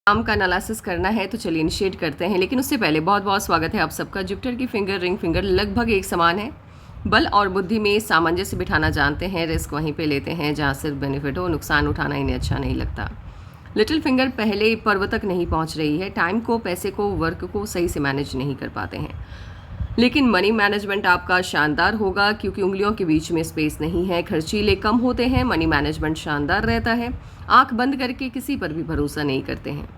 काम का एनालिसिस करना है तो चलिए इनिशिएट करते हैं। लेकिन उससे पहले बहुत बहुत स्वागत है आप सबका। जुपिटर की फिंगर रिंग फिंगर लगभग एक समान है। बल और बुद्धि में सामंजस्य बिठाना जानते हैं, रिस्क वहीं पे लेते हैं जहाँ सिर्फ बेनिफिट हो, नुकसान उठाना इन्हें अच्छा नहीं लगता। लिटिल फिंगर पहले पर्व तक नहीं पहुँच रही है, टाइम को, पैसे को, वर्क को सही से मैनेज नहीं कर पाते हैं। लेकिन मनी मैनेजमेंट आपका शानदार होगा क्योंकि उंगलियों के बीच में स्पेस नहीं है, खर्चीले कम होते हैं, मनी मैनेजमेंट शानदार रहता है, आंख बंद करके किसी पर भी भरोसा नहीं करते हैं।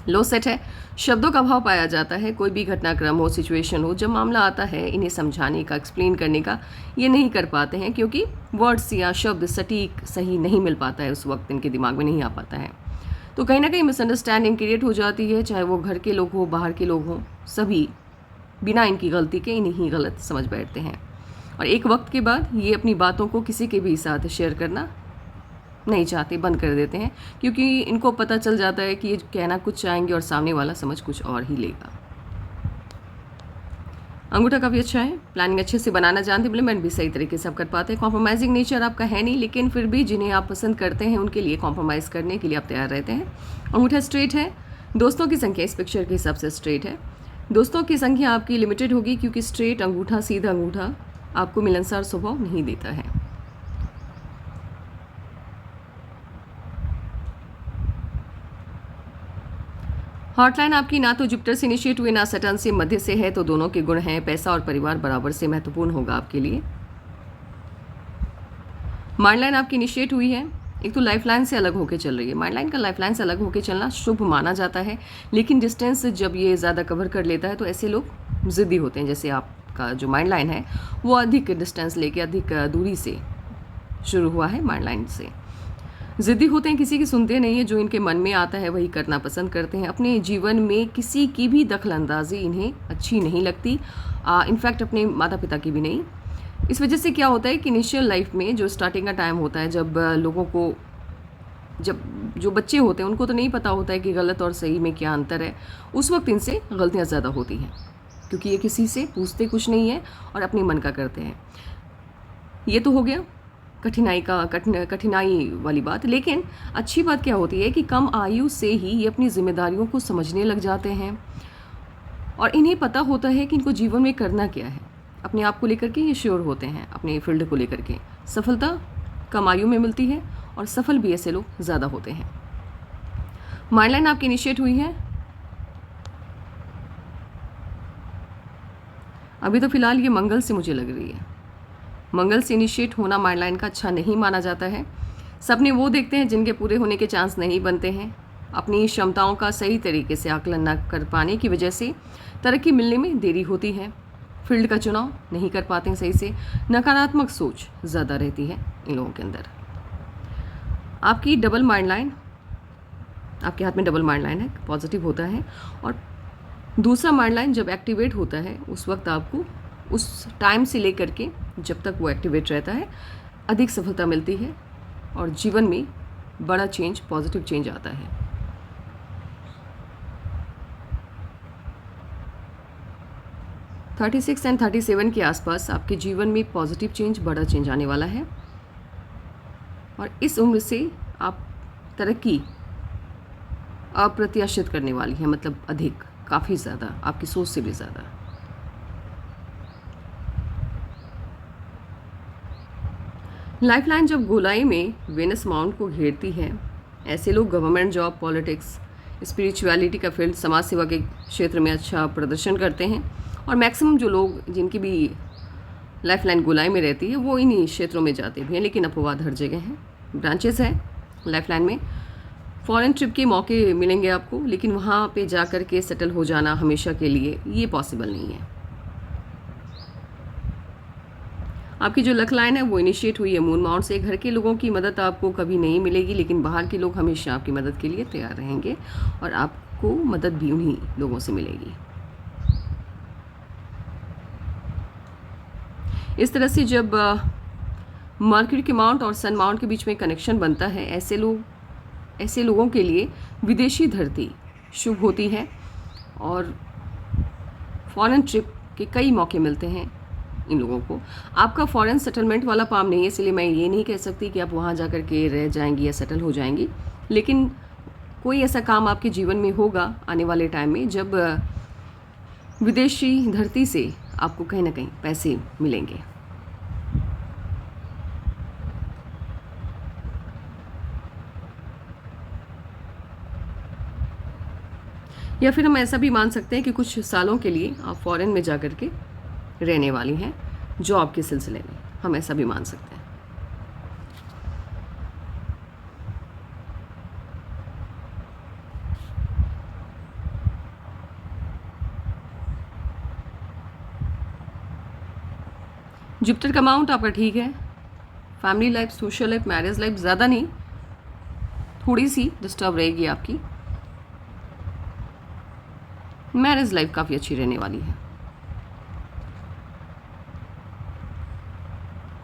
लो सेट है, शब्दों का अभाव पाया जाता है, कोई भी घटनाक्रम हो, सिचुएशन हो, जब मामला आता है इन्हें समझाने का, एक्सप्लेन करने का ये नहीं कर पाते हैं क्योंकि वर्ड्स या शब्द सटीक सही नहीं मिल पाता है, उस वक्त इनके दिमाग में नहीं आ पाता है। तो कहीं ना कहीं मिसअंडरस्टैंडिंग क्रिएट हो जाती है, चाहे वो घर के लोग हो, बाहर के लोग हों, सभी बिना इनकी गलती के इन्हें ही गलत समझ बैठते हैं। और एक वक्त के बाद ये अपनी बातों को किसी के भी साथ शेयर करना नहीं चाहते, बंद कर देते हैं क्योंकि इनको पता चल जाता है कि ये कहना कुछ चाहेंगे और सामने वाला समझ कुछ और ही लेगा। अंगूठा काफ़ी अच्छा है, प्लानिंग अच्छे से बनाना जानते, इम्प्लीमेंट भी सही तरीके से आप कर पाते हैं। कॉम्प्रोमाइजिंग नेचर आपका है नहीं, लेकिन फिर भी जिन्हें आप पसंद करते हैं उनके लिए कॉम्प्रोमाइज़ करने के लिए आप तैयार रहते हैं। अंगूठा स्ट्रेट है, दोस्तों की संख्या इस पिक्चर के हिसाब से स्ट्रेट है। दोस्तों की संख्या आपकी लिमिटेड होगी क्योंकि स्ट्रेट अंगूठा, सीधा अंगूठा आपको मिलनसार स्वभाव नहीं देता है। हॉटलाइन आपकी ना तो जुपिटर से इनिशिएट हुई ना सैटर्न से, मध्य से है, तो दोनों के गुण हैं। पैसा और परिवार बराबर से महत्वपूर्ण होगा आपके लिए। माइंड लाइन आपकी इनिशिएट हुई है, एक तो लाइफ लाइन से अलग होकर चल रही है। माइंड लाइन का लाइफ लाइन से अलग होकर चलना शुभ माना जाता है, लेकिन डिस्टेंस जब ये ज़्यादा कवर कर लेता है तो ऐसे लोग ज़िद्दी होते हैं। जैसे आपका जो माइंड लाइन है वो अधिक डिस्टेंस लेके, अधिक दूरी से शुरू हुआ है, माइंड लाइन से ज़िद्दी होते हैं, किसी की सुनते नहीं है, जो इनके मन में आता है वही करना पसंद करते हैं। अपने जीवन में किसी की भी दखल अंदाजी इन्हें अच्छी नहीं लगती, इनफैक्ट अपने माता पिता की भी नहीं। इस वजह से क्या होता है कि इनिशियल लाइफ में जो स्टार्टिंग का टाइम होता है, जब लोगों को, जब जो बच्चे होते हैं उनको तो नहीं पता होता है कि गलत और सही में क्या अंतर है, उस वक्त इनसे गलतियाँ ज़्यादा होती हैं क्योंकि ये किसी से पूछते कुछ नहीं है और अपने मन का करते हैं। ये तो हो गया कठिनाई वाली बात। लेकिन अच्छी बात क्या होती है कि कम आयु से ही ये अपनी जिम्मेदारियों को समझने लग जाते हैं और इन्हें पता होता है कि इनको जीवन में करना क्या है। अपने आप को लेकर के ये श्योर होते हैं, अपने फील्ड को लेकर के। सफलता कम आयु में मिलती है और सफल भी ऐसे लोग ज़्यादा होते हैं। माइंड लाइन आपकी इनिशिएट हुई है, अभी तो फिलहाल ये मंगल से मुझे लग रही है। मंगल से इनिशिएट होना माइंड लाइन का अच्छा नहीं माना जाता है। सपने वो देखते हैं जिनके पूरे होने के चांस नहीं बनते हैं। अपनी क्षमताओं का सही तरीके से आकलन न कर पाने की वजह से तरक्की मिलने में देरी होती है। फील्ड का चुनाव नहीं कर पाते हैं सही से, नकारात्मक सोच ज़्यादा रहती है इन लोगों के अंदर। आपकी डबल माइंड लाइन, आपके हाथ में डबल माइंड लाइन है, पॉजिटिव होता है, और दूसरा माइंड लाइन जब एक्टिवेट होता है उस वक्त आपको उस टाइम से लेकर के जब तक वो एक्टिवेट रहता है अधिक सफलता मिलती है और जीवन में बड़ा चेंज, पॉजिटिव चेंज आता है। थर्टी 36 एंड 37 के आसपास आपके जीवन में पॉजिटिव चेंज, बड़ा चेंज आने वाला है और इस उम्र से आप तरक्की अप्रत्याशित करने वाली है, मतलब अधिक, काफ़ी ज़्यादा, आपकी सोच से भी ज़्यादा। लाइफलाइन जब गोलाई में वेनस माउंट को घेरती है, ऐसे लोग गवर्नमेंट जॉब, पॉलिटिक्स, स्पिरिचुअलिटी का फील्ड, समाज सेवा के क्षेत्र में अच्छा प्रदर्शन करते हैं और मैक्सिमम जो लोग जिनकी भी लाइफलाइन गोलाई में रहती है वो इन्हीं क्षेत्रों में जाते भी हैं, लेकिन अपवाद हर जगह हैं। ब्रांचेस हैं लाइफलाइन में, फॉरेन ट्रिप के मौके मिलेंगे आपको, लेकिन वहाँ पे जा कर के सेटल हो जाना हमेशा के लिए ये पॉसिबल नहीं है। आपकी जो लक लाइन है वो इनिशिएट हुई है मून माउंट से। घर के लोगों की मदद आपको कभी नहीं मिलेगी, लेकिन बाहर के लोग हमेशा आपकी मदद के लिए तैयार रहेंगे और आपको मदद भी उन्हीं लोगों से मिलेगी। इस तरह से जब मर्क्यूरी के माउंट और सन माउंट के बीच में कनेक्शन बनता है, ऐसे लोगों के लिए विदेशी धरती शुभ होती है और फॉरेन ट्रिप के कई मौके मिलते हैं इन लोगों को। आपका फॉरेन सेटलमेंट वाला पाम नहीं है, इसलिए मैं ये नहीं कह सकती कि आप वहाँ जा कर के रह जाएंगी या सेटल हो जाएंगी, लेकिन कोई ऐसा काम आपके जीवन में होगा आने वाले टाइम में जब विदेशी धरती से आपको कहीं ना कहीं पैसे मिलेंगे। या फिर हम ऐसा भी मान सकते हैं कि कुछ सालों के लिए आप फॉरेन में जाकर के रहने वाली हैं जॉब के सिलसिले में, हम ऐसा भी मान सकते हैं। जुपिटर का अमाउंट आपका ठीक है। Family life, social life, marriage life ज़्यादा नहीं, थोड़ी सी डिस्टर्ब रहेगी आपकी। मैरिज लाइफ काफ़ी अच्छी रहने वाली है।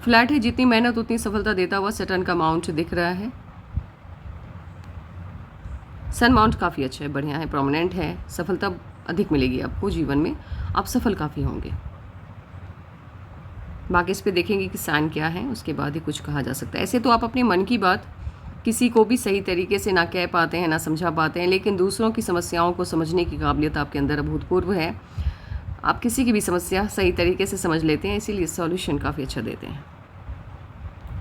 फ्लैट है, जितनी मेहनत उतनी सफलता देता हुआ सैटर्न का माउंट दिख रहा है। सन माउंट काफ़ी अच्छा है, बढ़िया है, प्रोमिनेंट है, सफलता अधिक मिलेगी आपको जीवन में, आप सफल काफ़ी होंगे। बाकी इस पे देखेंगे कि साइन क्या है, उसके बाद ही कुछ कहा जा सकता है। ऐसे तो आप अपने मन की बात किसी को भी सही तरीके से ना कह पाते हैं, ना समझा पाते हैं, लेकिन दूसरों की समस्याओं को समझने की काबिलियत आपके अंदर अभूतपूर्व है। आप किसी की भी समस्या सही तरीके से समझ लेते हैं, इसीलिए सॉल्यूशन काफ़ी अच्छा देते हैं।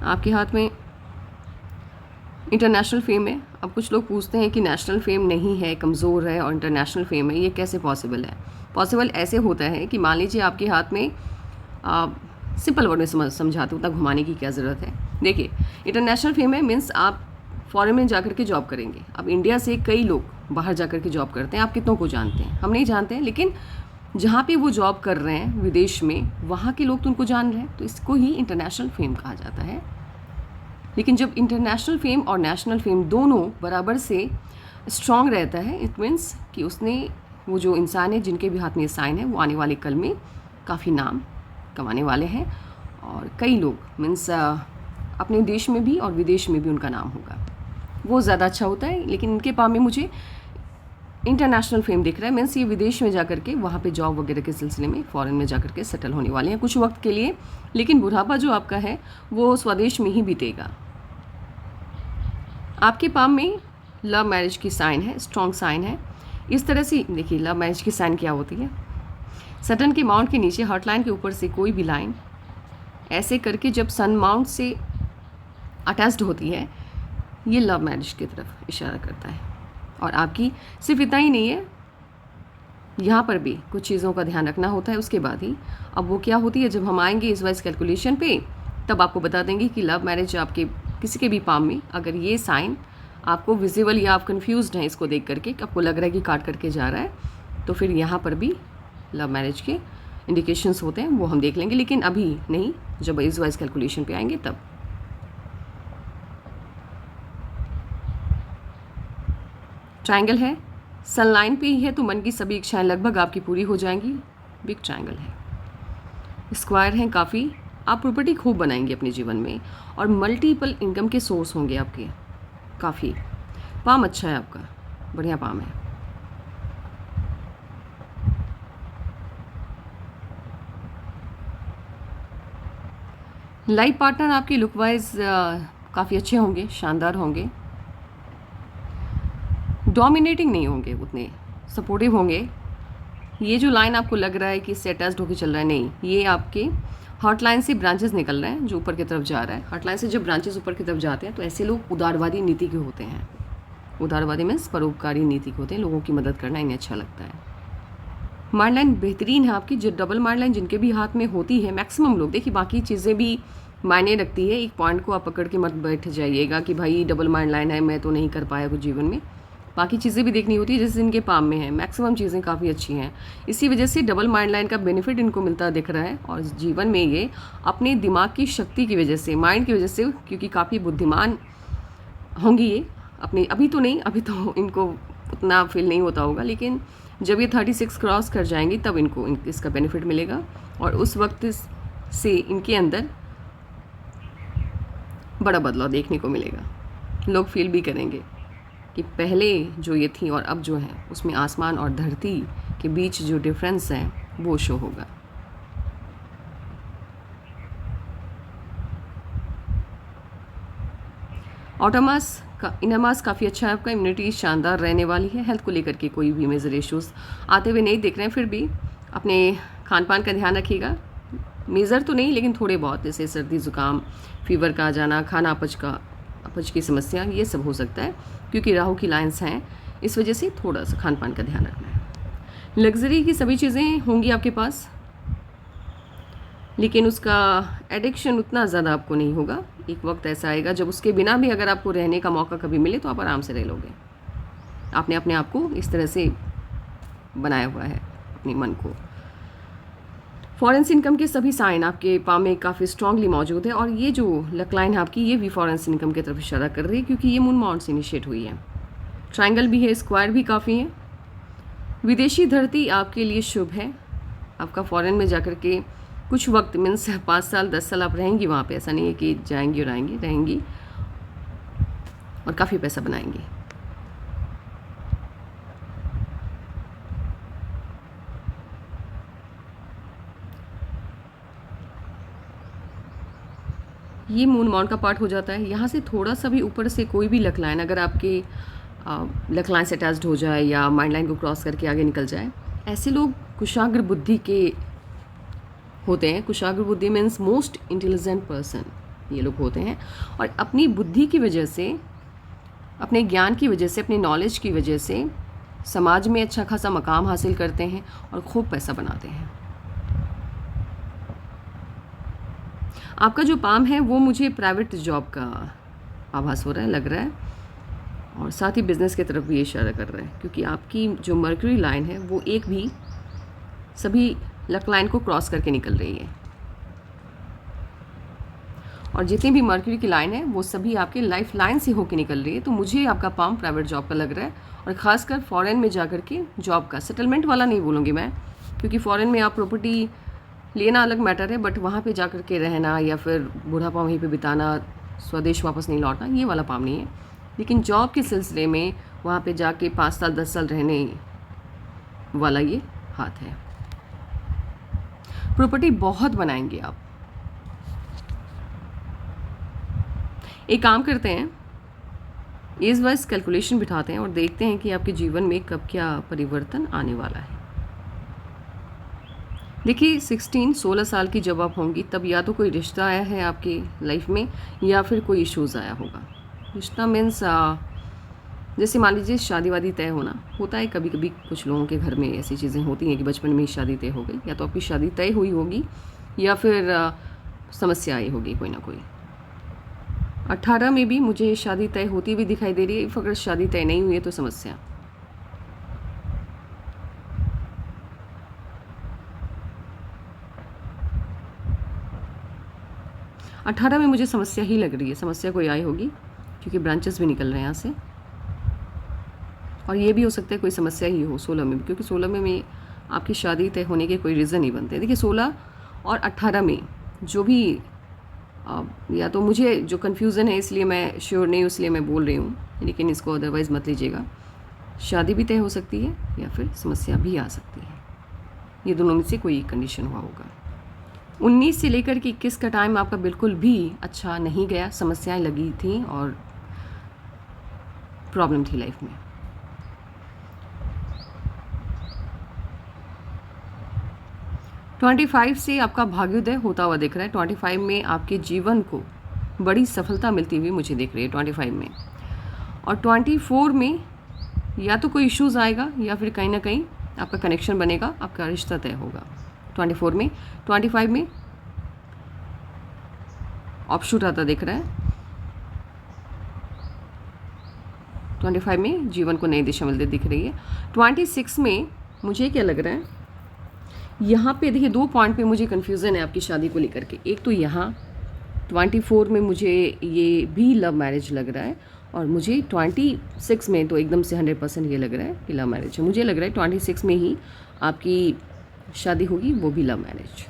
आपके हाथ में इंटरनेशनल फेम है। अब कुछ लोग पूछते हैं कि नेशनल फेम नहीं है, कमज़ोर है, और इंटरनेशनल फेम है, ये कैसे पॉसिबल है? पॉसिबल ऐसे होता है कि मान लीजिए आपके हाथ में सिंपल वर्ड में समझाते, उतना घुमाने की क्या ज़रूरत है। देखिए, इंटरनेशनल फेम है मीन्स आप फॉरेन में जाकर के जॉब करेंगे। अब इंडिया से कई लोग बाहर जाकर के जॉब करते हैं, आप कितनों को जानते हैं? हम नहीं जानते हैं, लेकिन जहाँ पे वो जॉब कर रहे हैं विदेश में, वहाँ के लोग तो उनको जान रहे हैं, तो इसको ही इंटरनेशनल फेम कहा जाता है। लेकिन जब इंटरनेशनल फेम और नेशनल फेम दोनों बराबर से स्ट्रॉन्ग रहता है, इट मीन्स कि उसने, वो जो इंसान है जिनके भी हाथ में साइन है, वो आने वाले कल में काफ़ी नाम कमाने वाले हैं, और कई लोग मीन्स अपने देश में भी और विदेश में भी उनका नाम होगा, वो ज़्यादा अच्छा होता है। लेकिन इनके पास में मुझे इंटरनेशनल फेम दिख रहा है, मीन्स ये विदेश में जाकर के वहाँ पे जॉब वगैरह के सिलसिले में फॉरेन में जाकर के सेटल होने वाले हैं कुछ वक्त के लिए, लेकिन बुढ़ापा जो आपका है वो स्वदेश में ही बीतेगा। आपके पाम में लव मैरिज की साइन है, स्ट्रॉन्ग साइन है। इस तरह से देखिए, लव मैरिज की साइन क्या होती है? सैटर्न के माउंट के नीचे हॉट लाइन के ऊपर से कोई भी लाइन ऐसे करके जब सन माउंट से अटैच्ड होती है, ये लव मैरिज की तरफ इशारा करता है। और आपकी सिर्फ इतना ही नहीं है, यहाँ पर भी कुछ चीज़ों का ध्यान रखना होता है उसके बाद ही। अब वो क्या होती है, जब हम आएंगे इस वाइज कैलकुलेशन पे, तब आपको बता देंगे कि लव मैरिज आपके किसी के भी पाम में अगर ये साइन आपको विजिबल या आप कन्फ्यूज्ड हैं इसको देख करके, आपको लग रहा है कि काट करके जा रहा है, तो फिर यहाँ पर भी लव मैरिज के इंडिकेशंस होते हैं, वो हम देख लेंगे, लेकिन अभी नहीं, जब इस वाइज कैलकुलेशन पे आएंगे तब। ट्रायंगल है, सन लाइन पे ही है, तो मन की सभी इच्छाएं लगभग आपकी पूरी हो जाएंगी। बिग ट्रायंगल है, स्क्वायर है, काफ़ी आप प्रॉपर्टी खूब बनाएंगे अपने जीवन में, और मल्टीपल इनकम के सोर्स होंगे आपके काफ़ी। पाम अच्छा है आपका, बढ़िया पाम है। लाइफ पार्टनर आपके लुक वाइज काफ़ी अच्छे होंगे, शानदार होंगे, डोमिनेटिंग नहीं होंगे, उतने सपोर्टिव होंगे। ये जो लाइन आपको लग रहा है कि इससे अटैच्ड होकर चल रहा है, नहीं, ये आपके हॉट लाइन से ब्रांचेस निकल रहे हैं जो ऊपर की तरफ जा रहा है। हॉट लाइन से जब ब्रांचेस ऊपर की तरफ जाते हैं तो ऐसे लोग उदारवादी नीति के होते हैं। उदारवादी मीन्स परोपकारी नीति के होते हैं, लोगों की मदद करना इन्हें अच्छा लगता है। माइंड लाइन बेहतरीन है आपकी, जो डबल माइंड लाइन जिनके भी हाथ में होती है, मैक्सिमम लोग, देखिए बाकी चीज़ें भी मायने रखती है, एक पॉइंट को आप पकड़ के मत बैठ जाइएगा कि भाई डबल माइंड लाइन है, मैं तो नहीं कर पाया कुछ जीवन में। बाकी चीज़ें भी देखनी होती है, जैसे इनके पाम में है, मैक्सिमम चीज़ें काफ़ी अच्छी हैं। इसी वजह से डबल माइंड लाइन का बेनिफिट इनको मिलता दिख रहा है, और जीवन में ये अपने दिमाग की शक्ति की वजह से, माइंड की वजह से, क्योंकि काफ़ी बुद्धिमान होंगी ये अपने, अभी तो नहीं, अभी तो इनको उतना फील नहीं होता होगा, लेकिन जब ये 36 क्रॉस कर जाएंगी तब इनको इसका बेनिफिट मिलेगा, और उस वक्त से इनके अंदर बड़ा बदलाव देखने को मिलेगा। लोग फील भी करेंगे कि पहले जो ये थी और अब जो है उसमें आसमान और धरती के बीच जो डिफरेंस है वो शो होगा। ऑटोमस का इनर मास काफ़ी अच्छा है आपका, इम्यूनिटी शानदार रहने वाली है। हेल्थ को लेकर के कोई भी मेजर इश्यूज़ आते हुए नहीं दिख रहे हैं, फिर भी अपने खान पान का ध्यान रखिएगा। मेजर तो नहीं, लेकिन थोड़े बहुत, जैसे सर्दी ज़ुकाम, फीवर का आ जाना, खाना अपच की समस्या, ये सब हो सकता है क्योंकि राहु की लाइन्स हैं। इस वजह से थोड़ा सा खान पान का ध्यान रखना है। लग्जरी की सभी चीज़ें होंगी आपके पास, लेकिन उसका एडिक्शन उतना ज़्यादा आपको नहीं होगा। एक वक्त ऐसा आएगा जब उसके बिना भी अगर आपको रहने का मौका कभी मिले तो आप आराम से रह लोगे। आपने अपने आप को इस तरह से बनाया हुआ है, अपने मन को। फॉरेन से इनकम के सभी साइन आपके पाम में काफ़ी स्ट्रांगली मौजूद है, और ये जो लक लाइन है आपकी, ये भी फॉरेन से इनकम की तरफ इशारा कर रही है क्योंकि ये मून माउंट से इनिशिएट हुई है। ट्रायंगल भी है, स्क्वायर भी काफ़ी है। विदेशी धरती आपके लिए शुभ है। आपका फॉरेन में जाकर के कुछ वक्त मीन्स 5 साल 10 साल आप रहेंगी वहाँ पे। ऐसा नहीं है कि जाएंगी और आएंगी, रहेंगी और काफ़ी पैसा बनाएंगी। ये मून माउंट का पार्ट हो जाता है। यहाँ से थोड़ा सा भी ऊपर से कोई भी लक लाइन अगर आपके लक लाइन से अटैच्ड हो जाए या माइंड लाइन को क्रॉस करके आगे निकल जाए, ऐसे लोग कुशाग्र बुद्धि के होते हैं। कुशाग्र बुद्धि मीन्स मोस्ट इंटेलिजेंट पर्सन ये लोग होते हैं, और अपनी बुद्धि की वजह से, अपने ज्ञान की वजह से, अपनी नॉलेज की वजह से समाज में अच्छा खासा मकाम हासिल करते हैं और खूब पैसा बनाते हैं। आपका जो पाम है वो मुझे प्राइवेट जॉब का आभास हो रहा है, लग रहा है, और साथ ही बिजनेस की तरफ भी इशारा कर रहा है क्योंकि आपकी जो मर्क्यूरी लाइन है वो एक भी सभी लक लाइन को क्रॉस करके निकल रही है, और जितनी भी मर्क्यूरी की लाइन है वो सभी आपके लाइफ लाइन से होकर निकल रही है। तो मुझे आपका पाम प्राइवेट जॉब का लग रहा है, और ख़ासकर फॉरेन में जाकर के जॉब का, सेटलमेंट वाला नहीं बोलूँगी मैं क्योंकि फॉरेन में आप प्रॉपर्टी लेना अलग मैटर है, बट वहाँ पे जाकर के रहना या फिर बुढ़ापा वहीं पे बिताना, स्वदेश वापस नहीं लौटना, ये वाला पाम नहीं है। लेकिन जॉब के सिलसिले में वहाँ पे जाके 5 साल 10 साल रहने वाला ये हाथ है। प्रॉपर्टी बहुत बनाएंगे आप। एक काम करते हैं, एज वाइज कैलकुलेशन बिठाते हैं और देखते हैं कि आपके जीवन में कब क्या परिवर्तन आने वाला है। देखिए 16 साल की जब आप होंगी तब या तो कोई रिश्ता आया है आपकी लाइफ में या फिर कोई इश्यूज़ आया होगा। रिश्ता मीन्स जैसे मान लीजिए शादी वादी तय होना होता है। कभी कभी कुछ लोगों के घर में ऐसी चीज़ें होती हैं कि बचपन में ही शादी तय हो गई, या तो आपकी शादी तय हुई होगी या फिर समस्या आई होगी कोई ना कोई। 18 में भी मुझे शादी तय होती भी दिखाई दे रही है। अगर शादी तय नहीं हुई है तो समस्या। अठारह में मुझे समस्या ही लग रही है, समस्या कोई आई होगी क्योंकि ब्रांचेस भी निकल रहे हैं यहाँ से, और ये भी हो सकता है कोई समस्या ही हो 16 में भी, क्योंकि 16 में आपकी शादी तय होने के कोई रीज़न नहीं बनते। देखिए 16 और 18 में जो भी या तो मुझे जो कन्फ्यूज़न है इसलिए मैं श्योर नहीं हूँ, इसलिए मैं बोल रही हूँ, लेकिन इसको अदरवाइज़ मत लीजिएगा। शादी भी तय हो सकती है या फिर समस्या भी आ सकती है, ये दोनों में से कोई कंडीशन हुआ होगा। 19 से लेकर के 21 का टाइम आपका बिल्कुल भी अच्छा नहीं गया। समस्याएं लगी थी और प्रॉब्लम थी लाइफ में। ट्वेंटी 25 से आपका भाग्योदय होता हुआ दिख रहा है। 25 में आपके जीवन को बड़ी सफलता मिलती हुई मुझे दिख रही है 25 में, और 24 में या तो कोई इश्यूज़ आएगा या फिर कहीं ना कहीं आपका कनेक्शन बनेगा, आपका रिश्ता तय होगा 24 में। 25 में ऑफशूट आता दिख रहा है। 25 में जीवन को नई दिशा मिलती दिख रही है। 26 में मुझे क्या लग रहा है, यहाँ पे देखिए 2 पॉइंट पे मुझे कन्फ्यूज़न है आपकी शादी को लेकर के। एक तो यहाँ 24 में मुझे ये भी लव मैरिज लग रहा है, और मुझे 26 में तो एकदम से 100% ये लग रहा है कि लव मैरिज है। मुझे लग रहा है 26 में ही आपकी शादी होगी, वो भी लव मैरिज।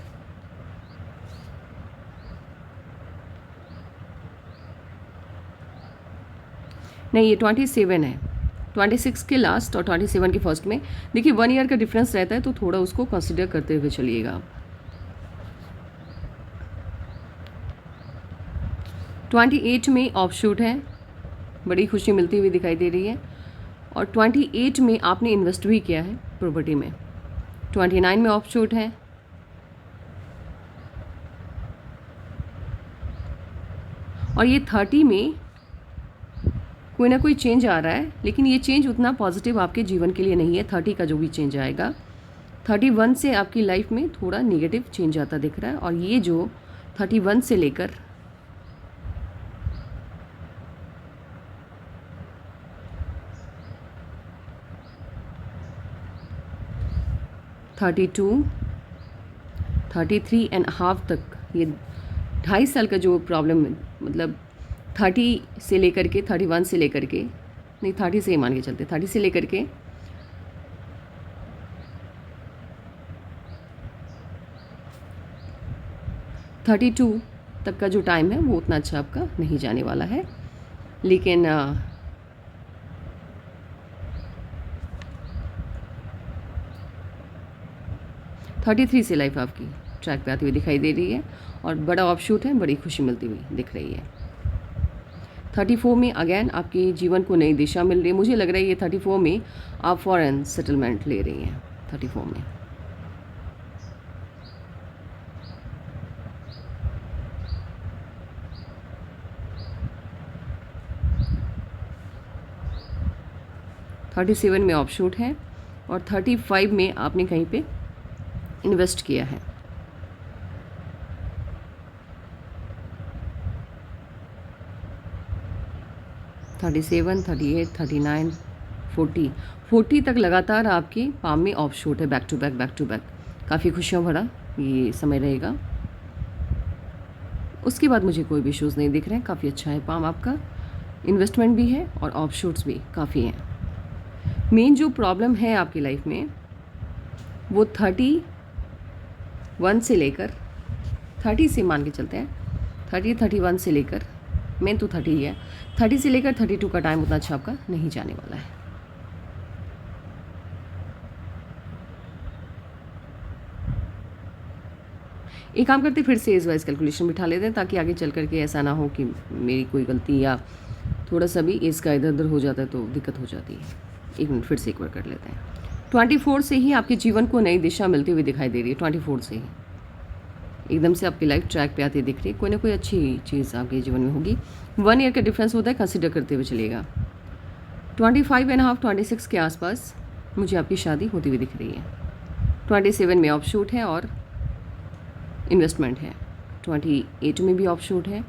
नहीं, ये 27 है। 26 के लास्ट और 27 के फर्स्ट में देखिए 1 ईयर का डिफरेंस रहता है, तो थोड़ा उसको कंसिडर करते हुए चलिएगा आप। 28 में ऑफशूट है, बड़ी खुशी मिलती हुई दिखाई दे रही है। और 28 में आपने इन्वेस्ट भी किया है प्रॉपर्टी में, 29 में ऑफ शूट है, और ये 30 में कोई ना कोई चेंज आ रहा है, लेकिन ये चेंज उतना पॉजिटिव आपके जीवन के लिए नहीं है। 30 का जो भी चेंज आएगा, 31 से आपकी लाइफ में थोड़ा नेगेटिव चेंज आता दिख रहा है। और ये जो 31 से लेकर 32, 33.5 तक, ये 2.5 साल का जो प्रॉब्लम, मतलब 30 से लेकर के 31 से लेकर के, नहीं 30 से ही मान के चलते, 30 से लेकर के 32 तक का जो टाइम है वो उतना अच्छा आपका नहीं जाने वाला है। लेकिन 33 से लाइफ आपकी ट्रैक पे आती हुई दिखाई दे रही है, और बड़ा ऑफशूट है, बड़ी खुशी मिलती हुई दिख रही है। 34 में अगेन आपके जीवन को नई दिशा मिल रही है। मुझे लग रहा है ये 34 में आप फॉरेन सेटलमेंट ले रही हैं। 34 में $37 में ऑफशूट है, और 35 में आपने कहीं पे इन्वेस्ट किया है। $37, $38, $39, $40 तक लगातार आपकी पाम में ऑफशूट है, बैक टू बैक। काफ़ी खुशियों भरा ये समय रहेगा। उसके बाद मुझे कोई भी इश्यूज़ नहीं दिख रहे हैं। काफ़ी अच्छा है पाम आपका, इन्वेस्टमेंट भी है और ऑफशूट्स भी काफ़ी हैं। मेन जो प्रॉब्लम है आपकी लाइफ में वो 31 से लेकर 30 से मान के चलते हैं, 31 से लेकर, मेन तो 30 ही है, 30 से लेकर 32 का टाइम उतना अच्छा आपका नहीं जाने वाला है। एक काम करते फिर से एज वाइज कैलकुलेशन बिठा लेते हैं, ताकि आगे चल करके ऐसा ना हो कि मेरी कोई गलती या थोड़ा सा भी एज का इधर उधर हो जाता है तो दिक्कत हो जाती है। एक मिनट फिर से एक बार कर लेते हैं। 24 से ही आपके जीवन को नई दिशा मिलती हुई दिखाई दे रही है। 24 से ही एकदम से आपकी लाइफ ट्रैक पे आती दिख रही है। कोई ना कोई अच्छी चीज़ आपके जीवन में होगी। 1 ईयर का डिफरेंस होता है, कंसिडर करते हुए चलिएगा। 25.5, 26 के आसपास मुझे आपकी शादी होती हुई दिख रही है। 27 में ऑफशूट है और इन्वेस्टमेंट है। 28 में भी ऑफशूट है,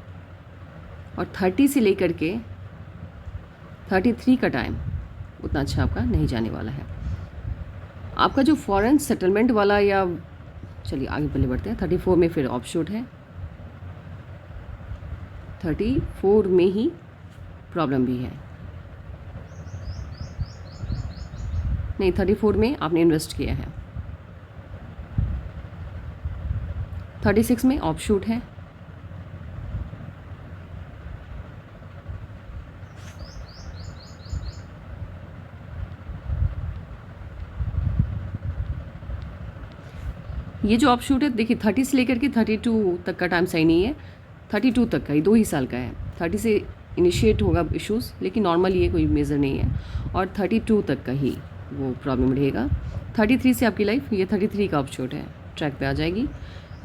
और 30 से लेकर के 33 का टाइम उतना अच्छा आपका नहीं जाने वाला है। आपका जो फॉरेन सेटलमेंट वाला, या चलिए आगे पहले बढ़ते हैं, 34 में फिर ऑफशूट है, 34 में ही प्रॉब्लम भी है। नहीं, 34 में आपने इन्वेस्ट किया है। 36 में ऑफशूट है, ये जो ऑफशूट है देखिए 30 से लेकर के 32 तक का टाइम सही नहीं है। 32 तक का ही 2 ही साल का है। 30 से इनिशिएट होगा इश्यूज़, लेकिन नॉर्मल ये कोई मेजर नहीं है, और 32 तक का ही वो प्रॉब्लम रहेगा। 33 से आपकी लाइफ, ये 33 का ऑफशूट है, ट्रैक पे आ जाएगी।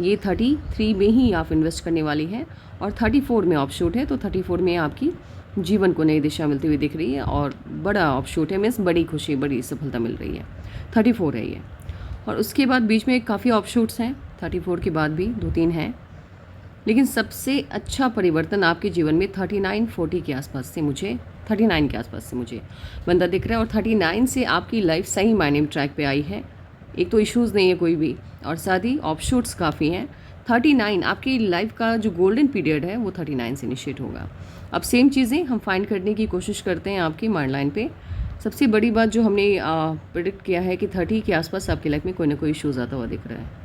ये 33 में ही आप इन्वेस्ट करने वाली हैं, और 34 में ऑफशूट है, तो 34 में आपकी जीवन को नई दिशा मिलती हुई दिख रही है, और बड़ा ऑफशूट है, मीन्स बड़ी खुशी, बड़ी सफलता मिल रही है। 34 है ये, और उसके बाद बीच में काफ़ी ऑफशूट्स हैं। 34 के बाद भी 2-3 हैं, लेकिन सबसे अच्छा परिवर्तन आपके जीवन में 39-40 के आसपास से मुझे 39 के आसपास से मुझे बंदा दिख रहा है, और 39 से आपकी लाइफ सही मायने में ट्रैक पे आई है। एक तो इश्यूज़ नहीं है कोई भी, और साथ ही ऑफशूट्स काफ़ी हैं। 39 आपकी लाइफ का जो गोल्डन पीरियड है वो 39 से इनिशिएट होगा। अब सेम चीज़ें हम फाइंड करने की कोशिश करते हैं आपकी माइंड लाइन पे। सबसे बड़ी बात जो हमने प्रेडिक्ट किया है कि 30 के आसपास आपकी लाइफ में कोई ना कोई इश्यूज़ आता हुआ दिख रहा है।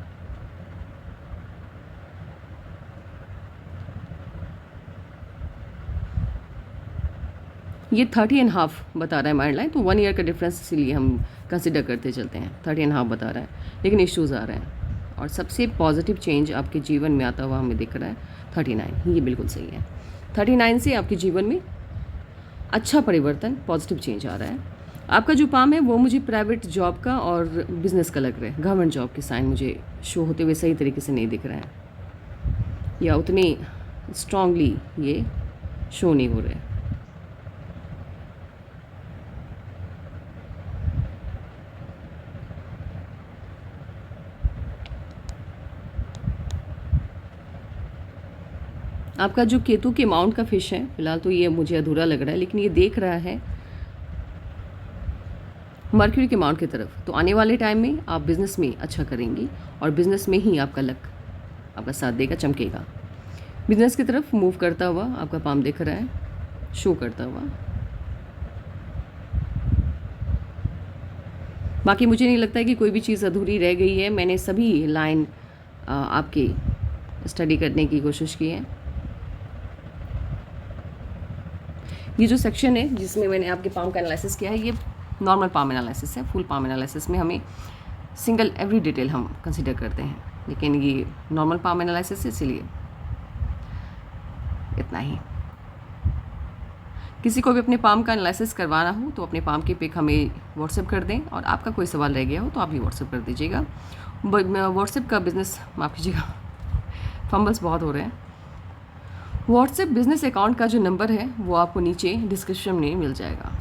ये 30.5 बता रहा है माइंड लाइन, तो 1 ईयर का डिफरेंस इसीलिए हम कंसिडर करते चलते हैं। 30.5 बता रहा है, लेकिन इश्यूज़ आ रहे हैं, और सबसे पॉजिटिव चेंज आपके जीवन में आता हुआ हमें दिख रहा है 39। ये बिल्कुल सही है। 39 से आपके जीवन में अच्छा परिवर्तन, पॉजिटिव चेंज आ रहा है। आपका जो पाम है वो मुझे प्राइवेट जॉब का और बिजनेस का लग रहा है। गवर्नमेंट जॉब के साइन मुझे शो होते हुए सही तरीके से नहीं दिख रहे हैं, या उतनी स्ट्रांगली ये शो नहीं हो रहे। आपका जो केतु के माउंट का फिश है, फिलहाल तो ये मुझे अधूरा लग रहा है, लेकिन ये देख रहा है मर्क्यूरी के माउंट की तरफ। तो आने वाले टाइम में आप बिज़नेस में अच्छा करेंगी और बिज़नेस में ही आपका लक आपका साथ देगा, चमकेगा। बिज़नेस की तरफ मूव करता हुआ आपका पाम दिख रहा है, शो करता हुआ। बाकी मुझे नहीं लगता है कि कोई भी चीज़ अधूरी रह गई है। मैंने सभी लाइन आपकी स्टडी करने की कोशिश की है। ये जो सेक्शन है जिसमें मैंने आपके पाम का एनालिसिस किया है, ये नॉर्मल पाम एनालिसिस है। फुल पाम एनालिसिस में हमें सिंगल एवरी डिटेल हम कंसिडर करते हैं, लेकिन ये नॉर्मल पाम एनालिसिस है, इसलिए इतना ही। किसी को भी अपने पाम का एनालिसिस करवाना हो तो अपने पाम की पिक हमें व्हाट्सएप कर दें, और आपका कोई सवाल रह गया हो तो आप भी व्हाट्सएप कर दीजिएगा। व्हाट्सएप का बिज़नेस, माफ़ कीजिएगा, फंबल्स बहुत हो रहे हैं। व्हाट्सएप बिज़नेस अकाउंट का जो नंबर है वो आपको नीचे डिस्क्रिप्शन में मिल जाएगा।